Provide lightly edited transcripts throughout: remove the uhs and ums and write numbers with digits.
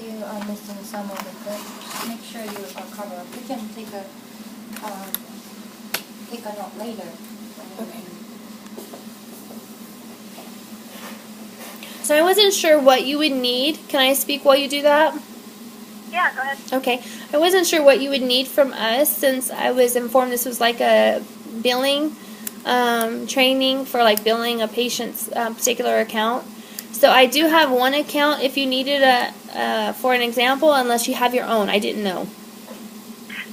you are missing some of it, but make sure you cover up. You can take a note later. Okay. So I wasn't sure what you would need. Can I speak while you do that? Yeah, go ahead. Okay. I wasn't sure what you would need from us since I was informed this was like a billing training for like billing a patient's particular account. So I do have one account if you needed for an example, unless you have your own. I didn't know.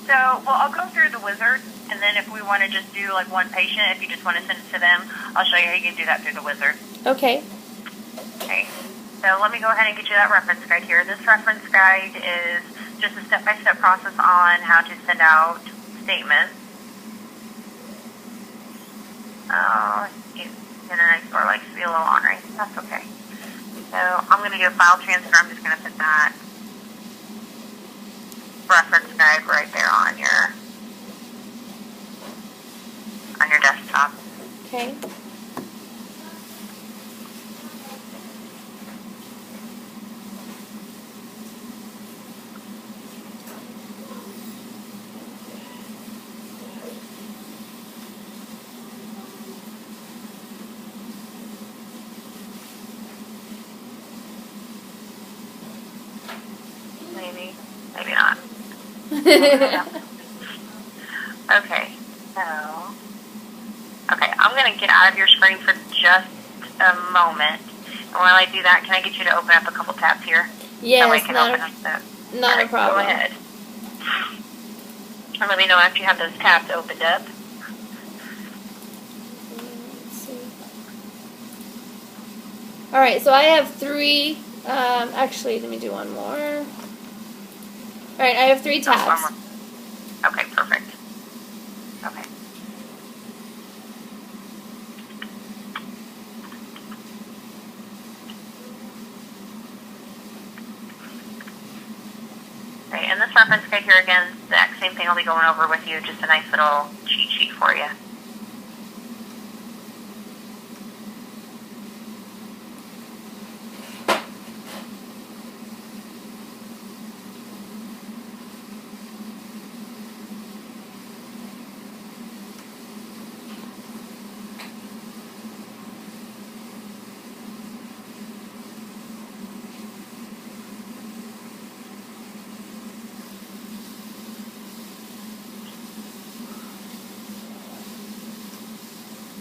So, well, I'll go through the wizard, and then if we want to just do like one patient, if you just want to send it to them, I'll show you how you can do that through the wizard. Okay. Okay. So let me go ahead and get you that reference guide here. This reference guide is just a step-by-step process on how to send out statements. Internet Explorer likes to be a little ornery. That's okay. So I'm going to do a file transfer. I'm just going to put that reference guide right there on your desktop. Okay. Maybe not. Okay, so, I'm going to get out of your screen for just a moment. And while I do that, can I get you to open up a couple tabs here? Yes, so I can open up not a problem. Go ahead. And let me know after you have those tabs opened up. Let's see. All right, so I have 3. Actually, let me do one more. All right, I have 3 tabs. Okay, perfect. Okay. Okay, and this reference guide here again, the exact same thing I'll be going over with you, just a nice little cheat sheet for you.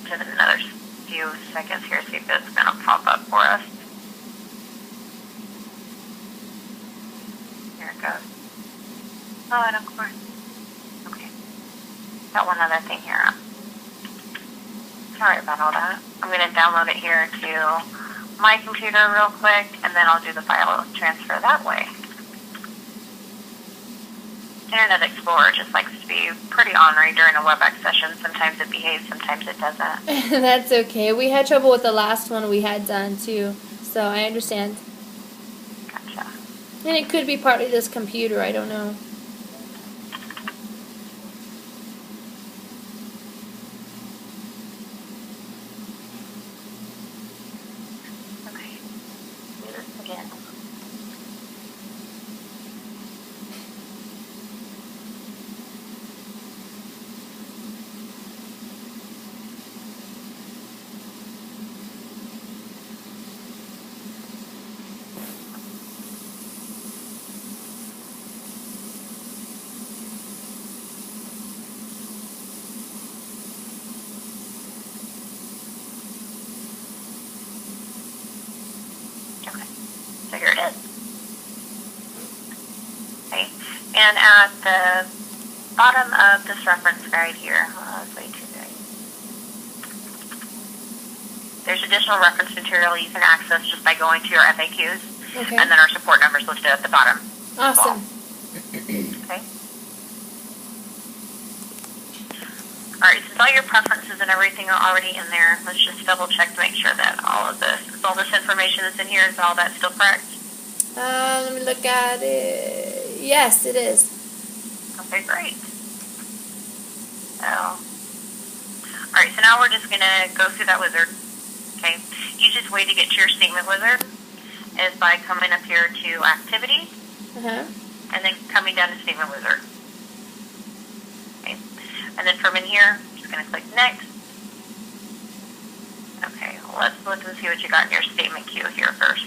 Give it another few seconds here, see if it's going to pop up for us. Here it goes. Oh, and of course. Okay. Got one other thing here. Sorry about all that. I'm going to download it here to my computer real quick, and then I'll do the file transfer that way. Internet Explorer just likes to be pretty ornery during a WebEx session. Sometimes it behaves, sometimes it doesn't. That's okay. We had trouble with the last one we had done too, so I understand. Gotcha. And it could be partly this computer, I don't know. Okay. Do this again. So here it is. Okay. And at the bottom of this reference guide here, that's way too big. There's additional reference material you can access just by going to your FAQs. Okay. And then our support numbers listed at the bottom. Awesome. Okay. Alright, since all your preferences and everything are already in there, let's just double check to make sure that all this information that's in here, is all that still correct? Let me look at it. Yes, it is. Okay, great. So, alright, so now we're just going to go through that wizard. Okay, easiest way to get to your statement wizard is by coming up here to Activities. Uh-huh. and then coming down to Statement Wizard. Okay. And then from in here, I'm just going to click Next. Okay, let's look and see what you got in your statement queue here first.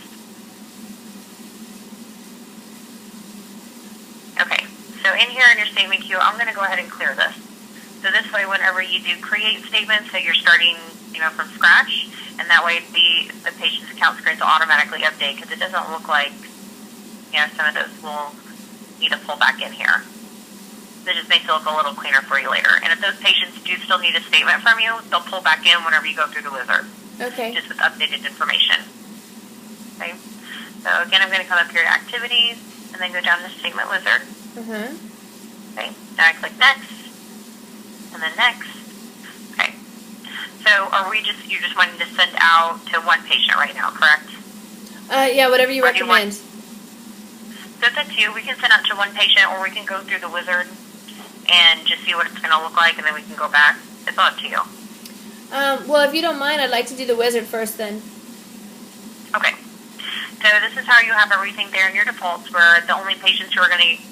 Okay, so in here in your statement queue, I'm going to go ahead and clear this. So this way, whenever you do create statements, that you're starting, from scratch, and that way the patient's account screens will automatically update, because it doesn't look like, some of those will need to pull back in here. That just makes it look a little cleaner for you later. And if those patients do still need a statement from you, they'll pull back in whenever you go through the wizard. Okay. Just with updated information. Okay. So again, I'm going to come up here to Activities, and then go down to Statement Wizard. Uh-huh. Okay. Now I click Next, and then Next. Okay. So you're just wanting to send out to one patient right now, correct? Yeah, whatever you Or do you recommend. So it's up to you. We can send out to one patient, or we can go through the wizard and just see what it's going to look like, and then we can go back. It's all up to you. Well, if you don't mind, I'd like to do the wizard first then. Okay. So this is how you have everything there in your defaults, where the only patients who are going to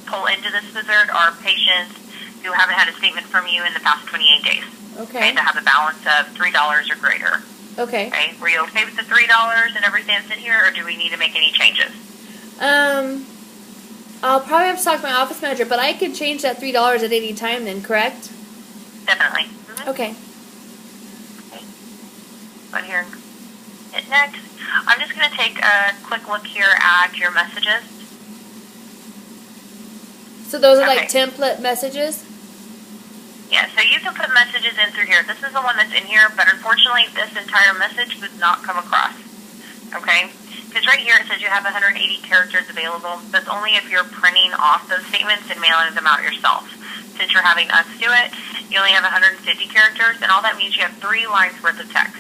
pull into this wizard are patients who haven't had a statement from you in the past 28 days. Okay. That have a balance of $3 or greater. Okay. Okay. Were you okay with the $3 and everything that's in here, or do we need to make any changes? I'll probably have to talk to my office manager, but I could change that $3 at any time then, correct? Definitely. Mm-hmm. Okay. Go here and hit Next. I'm just going to take a quick look here at your messages. So those are like Okay. template messages? Yeah, so you can put messages in through here. This is the one that's in here, but unfortunately this entire message would not come across. Okay? Because right here it says you have 180 characters available. That's only if you're printing off those statements and mailing them out yourself. Since you're having us do it, you only have 150 characters, and all that means you have 3 lines worth of text.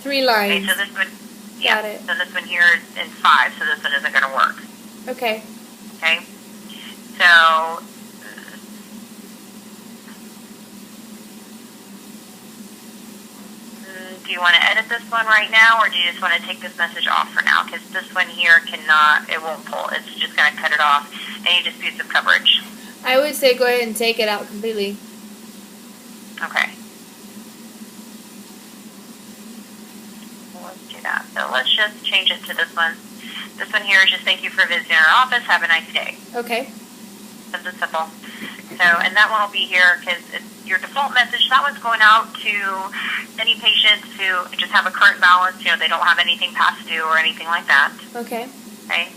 3 Okay, lines. so this one, Got it. so this one here is in 5, so this one isn't going to work. Okay. Okay? So, do you want to edit this one right now, or do you just want to take this message off for now? Because this one here it won't pull. It's just going to cut it off. Any disputes of coverage. I would say go ahead and take it out completely. Okay. Let's do that. So let's just change it to this one. This one here is just thank you for visiting our office. Have a nice day. Okay. Simple, simple. So, and that one will be here because it's your default message. That one's going out to any patients who just have a current balance. They don't have anything past due or anything like that. Okay. Okay.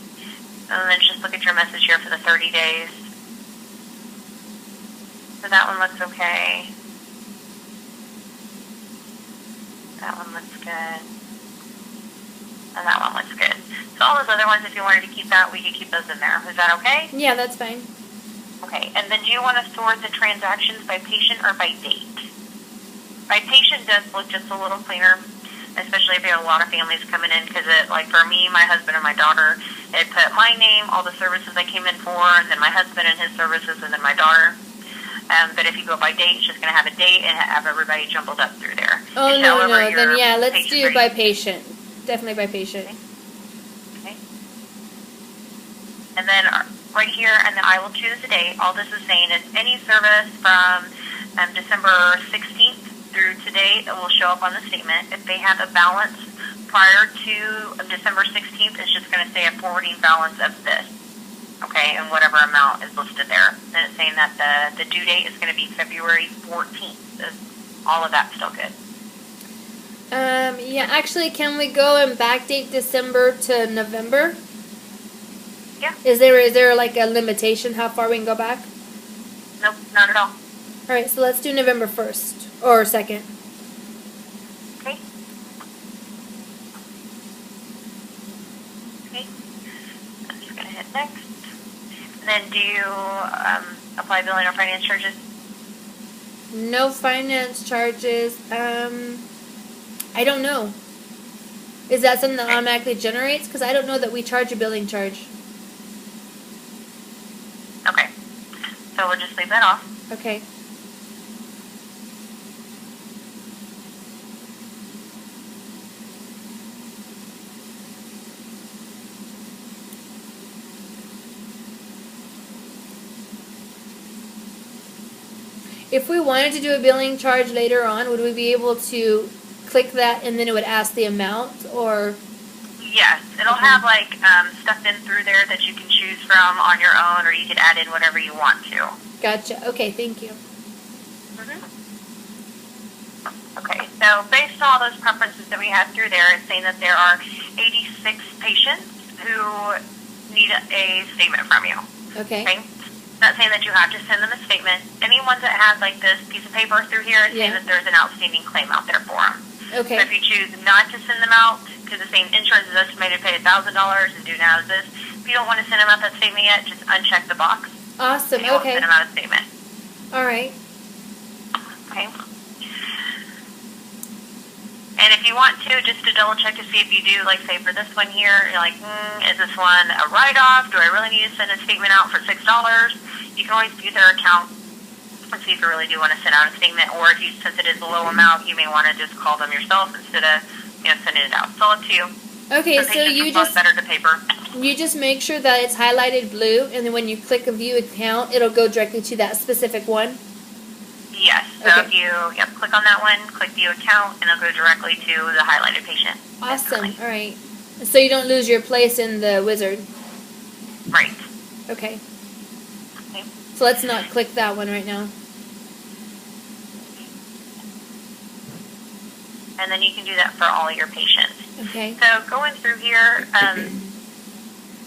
And then just look at your message here for the 30 days. So that one looks okay. That one looks good. And that one looks good. So all those other ones, if you wanted to keep that, we could keep those in there. Is that okay? Yeah, that's fine. Okay, and then do you want to sort the transactions by patient or by date? By patient does look just a little cleaner, especially if you have a lot of families coming in, because like for me, my husband and my daughter, it put my name, all the services I came in for, and then my husband and his services, and then my daughter. But if you go by date, it's just going to have a date and have everybody jumbled up through there. Oh, no. Then, yeah, let's patients do are by patient. Definitely by patient. Okay. And then right here, and then I will choose a date. All this is saying is any service from December 16th through today that will show up on the statement. If they have a balance prior to December 16th, it's just going to say a forwarding balance of this. Okay, and whatever amount is listed there. And it's saying that the due date is going to be February 14th. Is all of that still good? Yeah, actually, can we go and backdate December to November? Yeah. Is there like a limitation how far we can go back? Nope, not at all. All right, so let's do November 1st or 2nd. Okay. Okay. I'm just going to hit next. And then do you apply billing or finance charges? No finance charges. I don't know. Is that something that automatically generates? Because I don't know that we charge a billing charge. Okay. So we'll just leave that off. Okay. If we wanted to do a billing charge later on, would we be able to click that and then it would ask the amount, or? Yes, it'll have like stuff in through there that you can choose from on your own, or you can add in whatever you want to. Gotcha. Okay, thank you. Okay, so based on all those preferences that we had through there, it's saying that there are 86 patients who need a statement from you. Okay. Okay? Not saying that you have to send them a statement. Any ones that have like this piece of paper through here is saying that there's an outstanding claim out there for them. Okay. So if you choose not to send them out, because the same insurance is estimated to pay $1,000 and due now is this, if you don't want to send them out that statement yet, just uncheck the box. Awesome. And you won't Okay. send them out a statement. All right. Okay. And if you want to, just to double check to see if you do, like say for this one here, you're like, is this one a write-off? Do I really need to send a statement out for $6? You can always view their account and see if you really do want to send out a statement, or if you, since it is a low amount, you may want to just call them yourself instead of, sending it out. So up to you. Okay, Some so patients you respond just better to paper. make sure that it's highlighted blue, and then when you click a view account, it'll go directly to that specific one. Yes. So Okay. if you click on that one, click view account, and it'll go directly to the highlighted patient. Awesome. Instantly. All right. So you don't lose your place in the wizard. Right. Okay. Okay. So let's not click that one right now. And then you can do that for all your patients. Okay. So going through here,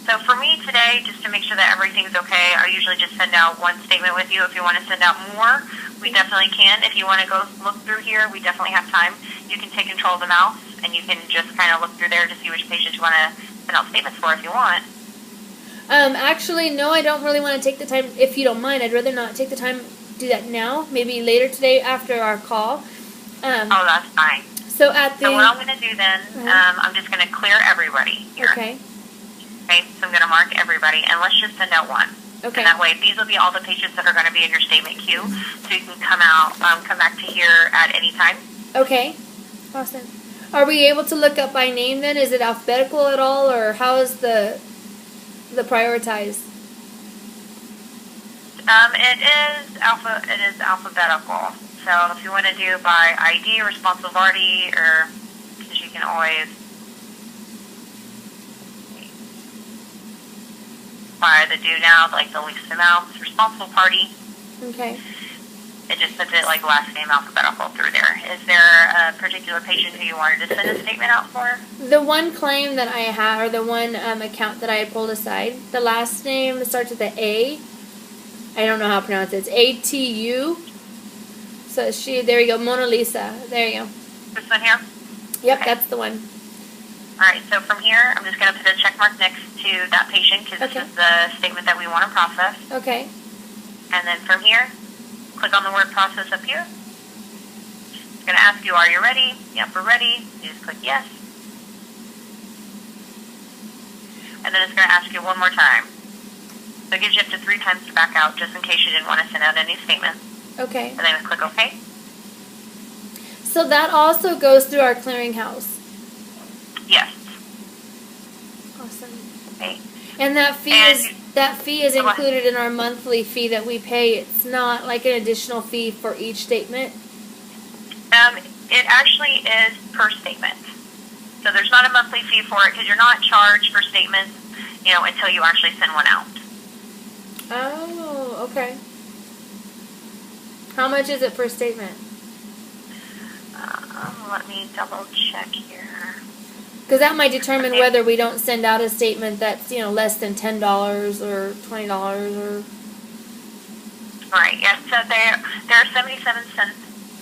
so for me today, just to make sure that everything's okay, I usually just send out one statement with you. If you want to send out more, we definitely can. If you want to go look through here, we definitely have time. You can take control of the mouse, and you can just kind of look through there to see which patients you want to send out statements for if you want. Actually, no, I don't really want to take the time. If you don't mind, I'd rather not take the time to do that now. Maybe later today after our call. Oh, that's fine. So at the... So what I'm going to do then, I'm just going to clear everybody here. Okay. Okay, so I'm going to mark everybody, and let's just send out one. Okay. And that way, these will be all the patients that are going to be in your statement queue, so you can come back to here at any time. Okay. Awesome. Are we able to look up by name then? Is it alphabetical at all, or how is the prioritized? It is alphabetical. So if you want to do by ID, responsible party, or because you can always by the due now, like the least amount, responsible party. Okay. It just puts it like last name alphabetical through there. Is there a particular patient who you wanted to send a statement out for? The one claim that I had, or the one account that I had pulled aside, the last name starts with the A. I don't know how to pronounce it. It's A-T-U. So there you go, Mona Lisa. There you go. This one here? Yep, Okay. that's the one. All right, so from here, I'm just going to put a check mark next to that patient because Okay. this is the statement that we want to process. Okay. And then from here, click on the word process up here. It's going to ask you, are you ready? Yep, we're ready. You just click yes. And then it's going to ask you one more time. So it gives you up to 3 times to back out just in case you didn't want to send out any statements. Okay. And then we click OK. So that also goes through our clearinghouse. Yes. Awesome. Okay. And that fee is Go on. included in our monthly fee that we pay. It's not like an additional fee for each statement. It actually is per statement. So there's not a monthly fee for it because you're not charged for statements, until you actually send one out. Oh, okay. How much is it per statement? Let me double check here. Because that might determine Okay. whether we don't send out a statement that's, less than $10 or $20 or... Right, yeah, so there are 77 cents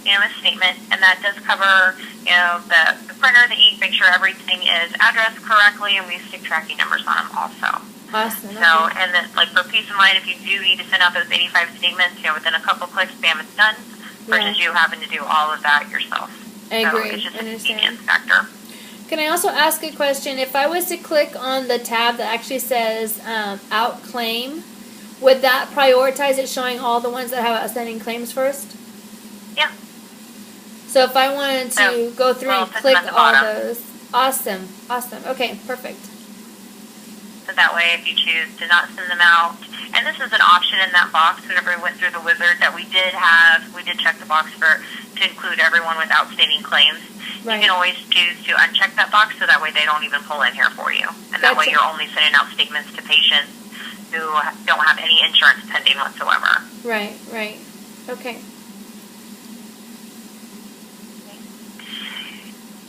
a statement, and that does cover, the printer, the ink, make sure everything is addressed correctly, and we stick tracking numbers on them also. Awesome. So, Okay. and then, for peace of mind, if you do need to send out those 85 statements, within a couple clicks, bam, it's done, versus you having to do all of that yourself. I So agree. it's just I a understand. convenience factor. Can I also ask a question? If I was to click on the tab that actually says out claim, would that prioritize it showing all the ones that have outstanding claims first? Yeah. So if I wanted to go through well, and put click them at the all bottom. those, awesome, awesome. Okay, perfect. Because that way, if you choose to not send them out, and this is an option in that box whenever we went through the wizard, that we did check the box to include everyone with outstanding claims. Right. You can always choose to uncheck that box so that way they don't even pull in here for you. And that way Gotcha. you're only sending out statements to patients who don't have any insurance pending whatsoever. Right, right. Okay.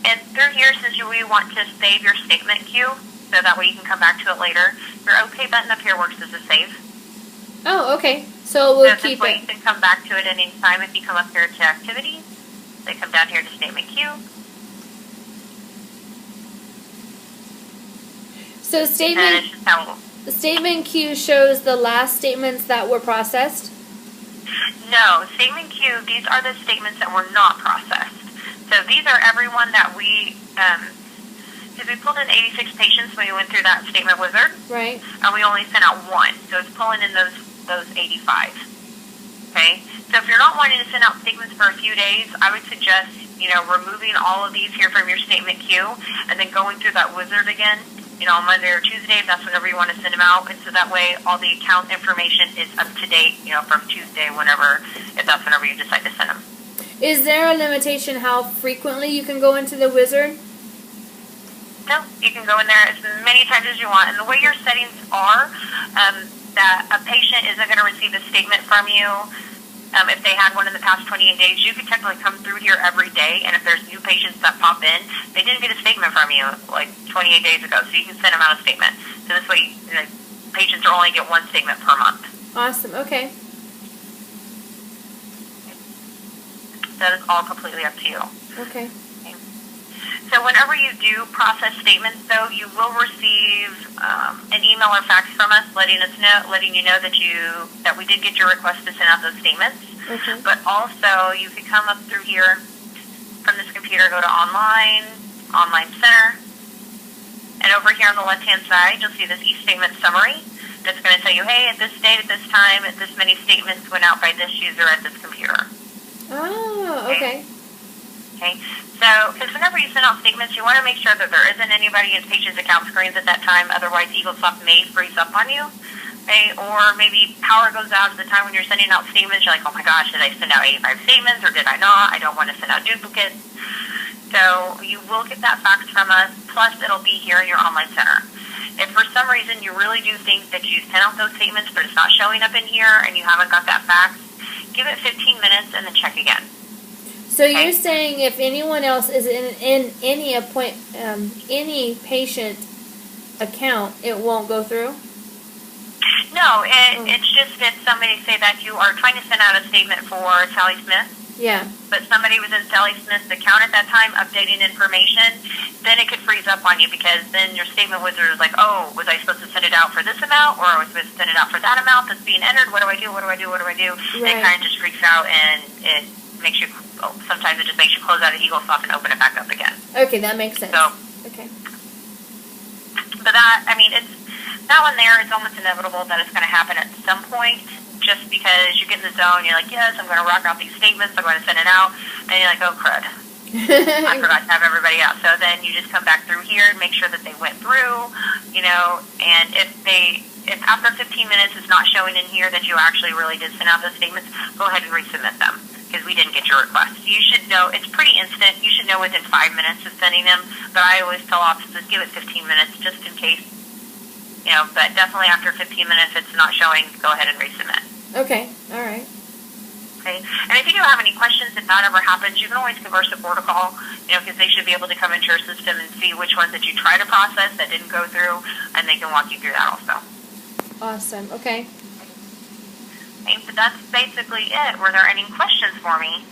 And through here, since we want to save your statement queue, so that way you can come back to it later, your OK button up here works as a save. Oh, okay. So we'll So keep this way it. you can come back to it at any time if you come up here to activities. They come down here to statement queue. So And statement it's just how the statement queue shows the last statements that were processed. No, statement queue, these are the statements that were not processed. So these are everyone that we, because we pulled in 86 patients when we went through that statement wizard, Right. and we only sent out one. So it's pulling in those 85. Okay? So if you're not wanting to send out statements for a few days, I would suggest, removing all of these here from your statement queue, and then going through that wizard again, on Monday or Tuesday, if that's whenever you want to send them out. And so that way all the account information is up to date, from Tuesday, if that's whenever you decide to send them. Is there a limitation how frequently you can go into the wizard? No, you can go in there as many times as you want. And the way your settings are, that a patient isn't going to receive a statement from you if they had one in the past 28 days. You could technically come through here every day, and if there's new patients that pop in, they didn't get a statement from you like 28 days ago, so you can send them out a statement. So this way, patients will only get one statement per month. Awesome. Okay. That is all completely up to you. Okay. So whenever you do process statements, though, you will receive an email or fax from us letting you know that we did get your request to send out those statements. Okay. But also, you can come up through here from this computer, go to online center, and over here on the left-hand side, you'll see this e-statement summary. That's going to tell you, hey, at this date, at this time, at this many statements went out by this user at this computer. Oh, okay. Okay, so because whenever you send out statements, you want to make sure that there isn't anybody in patient's account screens at that time. Otherwise, Eaglesoft may freeze up on you. Okay, or maybe power goes out at the time when you're sending out statements. You're like, oh my gosh, did I send out 85 statements or did I not? I don't want to send out duplicates. So you will get that fax from us. Plus, it'll be here in your online center. If for some reason you really do think that you sent out those statements, but it's not showing up in here and you haven't got that fax, give it 15 minutes and then check again. So you're saying if anyone else is in any patient account, it won't go through? No, it's just if somebody say that you are trying to send out a statement for Sally Smith, Yeah. but somebody was in Sally Smith's account at that time updating information, then it could freeze up on you because then your statement wizard is like, oh, was I supposed to send it out for this amount or was I supposed to send it out for that amount that's being entered? What do I do? What do I do? What do I do? And it kind of just freaks out and it makes you, sometimes it just makes you close out of Eaglesoft and open it back up again. Okay, that makes sense. So, okay. but that one there is almost inevitable that it's going to happen at some point. Just because you get in the zone, you're like, yes, I'm going to rock out these statements, I'm going to send it out, and you're like, oh, crud. I forgot to have everybody out. So then you just come back through here and make sure that they went through, and if after 15 minutes it's not showing in here that you actually really did send out those statements, go ahead and resubmit them because we didn't get your request. You should know, it's pretty instant. You should know within 5 minutes of sending them, but I always tell offices, give it 15 minutes just in case. But definitely after 15 minutes, if it's not showing, go ahead and resubmit. Okay, all right. Okay, and if you do have any questions, if that ever happens, you can always give our support a call, because they should be able to come into your system and see which ones that you try to process that didn't go through, and they can walk you through that also. Awesome, okay. Okay, but that's basically it. Were there any questions for me?